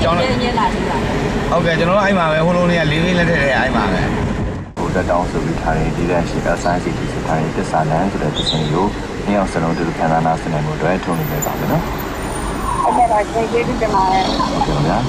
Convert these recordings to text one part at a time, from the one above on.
ကျောင်းလည်းလာပြီလားဟုတ်ကဲ့ကျွန်တော်တို့အဲ့မှာပဲဟိုလိုနေက၄လေးလက်ထက်တဲ့အဲ့မှာပဲဟိုတက်တောင်းဆိုပြီးထားတဲ့ဒီကရှိအဆိုင်စီတီစထားတဲ့တစ္ဆာလန်ဆိုတဲ့တခြင်းကိုနှစ်ယောက်စလုံးတူခံစားနာစနေမှုတွေထုံနေကြပါမယ်နော်ဟုတ်ကဲ့ပါကျေးဇူးတင်ပါတယ်ဟုတ်ကဲ့ဗျာ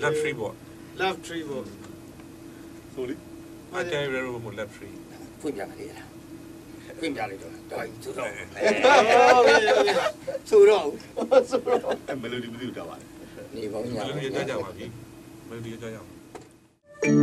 Left tree bot. Left tree bot. Sorry. I can't remember left tree. ဖွင့်ပြလိုက်ရ။ဖွင့်ပြလိုက်တော့သူတော့သူတော့မလိုဒီမလို့တာပါ။နေပေါင်းညာ။ ကြကြပါပြီ။မလို့ဒီကြကြပါ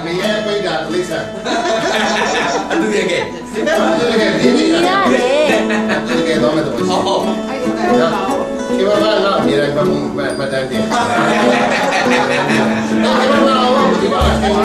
မရပိတ်တာလိမ့်စားအတူရခဲ့ဒီကတော့မတော်ဘူးဟုတ်ဒီမှာကတော့မြေရိုက်မတန်းတယ်ဒီမှာတော့ဒီမှာ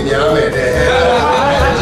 များမယ်တဲ့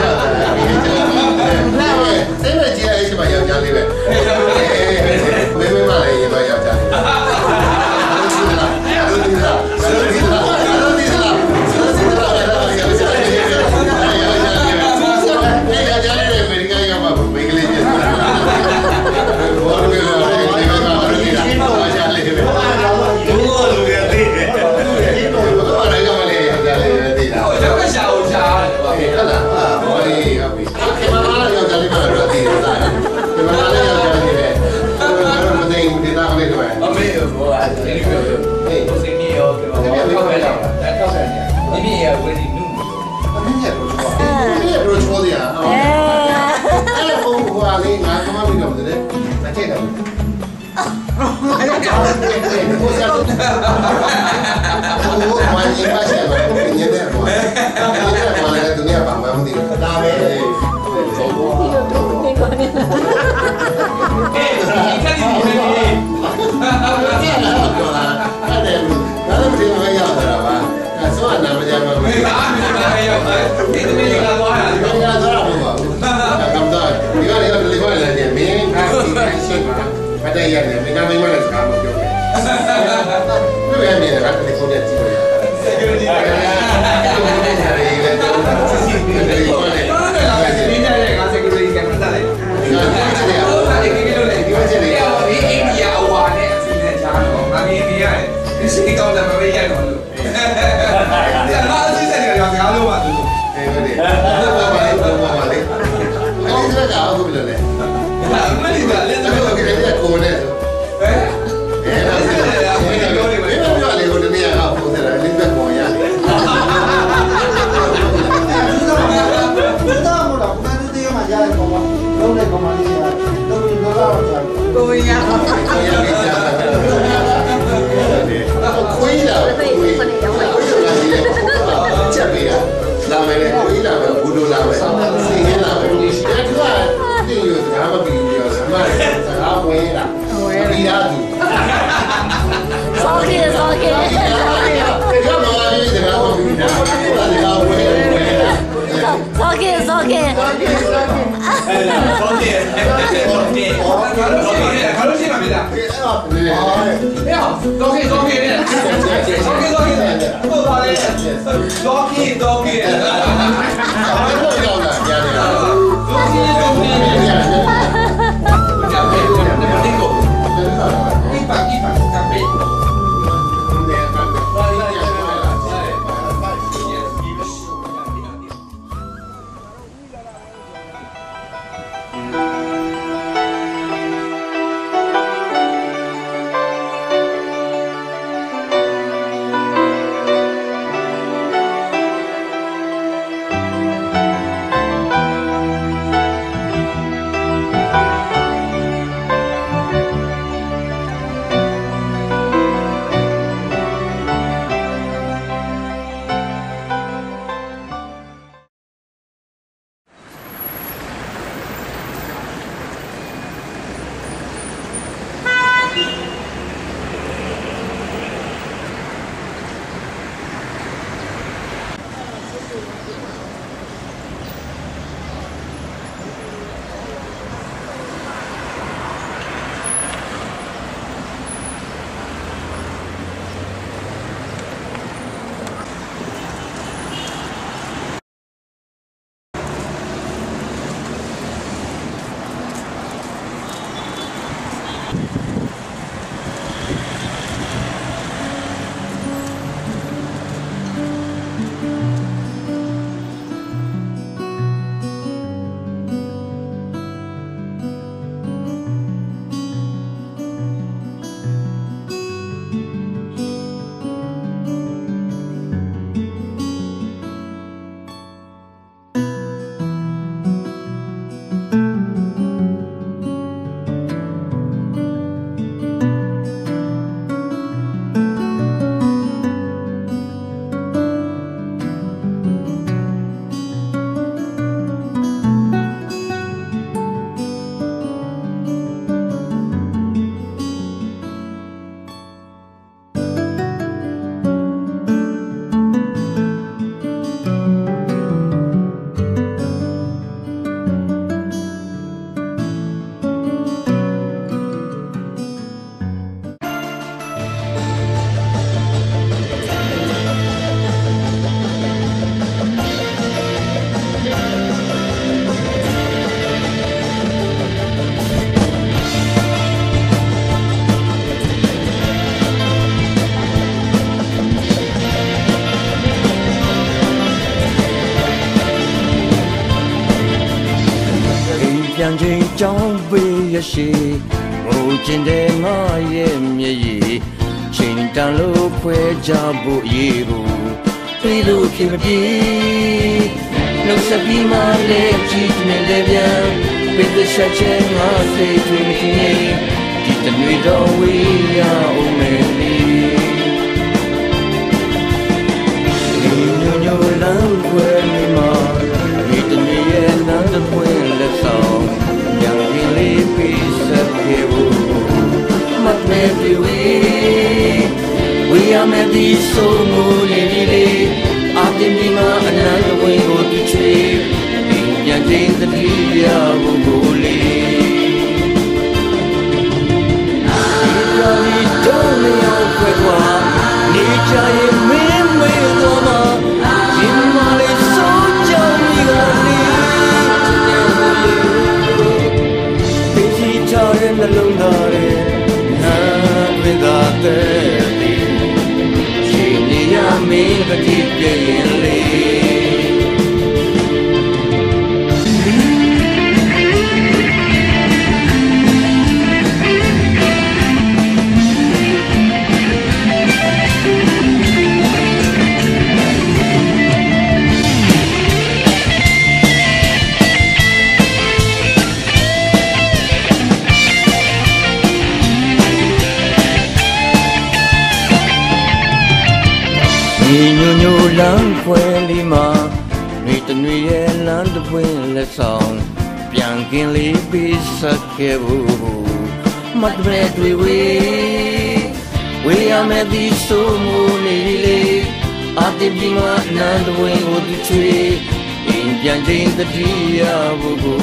ပြန်ချိန်ကြောင်းပေးရရှိငိုကျင်တဲ့ငါရဲ့မျက်ရည်ချိန်တန်လို့ဖွဲကြဖို့ရေဘူးပြေလို့ဖြစ်မပြေနှုတ်ဆက်ပြီးမှလည်းကြည့်နေတယ်ဗျာပိတ်သက်ချက်ငါစိတ်တွေမခင် ဒီတနွေတော်ဝေးရအောင်မယ်လေဒီညညလမ်းခွဲနေမှာဒီတနွေရဲ့လမ်းတစ်ပွင့်လက်ဆောင်ညံကြီးလေးပြီးဆက်ပြေဖို့မတ်မဲပြေဝေးဝေးရမယ်ဒီဆိုမူလေးလေးအတင်ဒီမှာအနန္တဝေးကိုသူချွေပြန်ချင်းတတိယဘုကိုလေးဒီလိုဒီတော့မရောက်ခွဲကွာနေချရဲ့မင်းမေတော်မှာဒီမှာလေးစိုးကြောင်ကြီးကလေးဒီစီချရဲ့နှလုံးသားရဲ့နာဝိသာတဲ့ဒီရှင်နေရမင်းကတိပြည့်လေးဒီညညလမ်းခွဲလေးမှာနေတနွေရဲ့လမ်းတစ်ပွင့်လက်ဆောင်ပြန်ကင်းလေးပြီးဆက်ခဲ့ဖို့မတ်ရဲတွေဝေးရမယ်ဒီဆိုမူလေးလေးအတိပီမနန္ဒဝင်းကိုသူချွေပြန်ချင်းတတိယဘုကို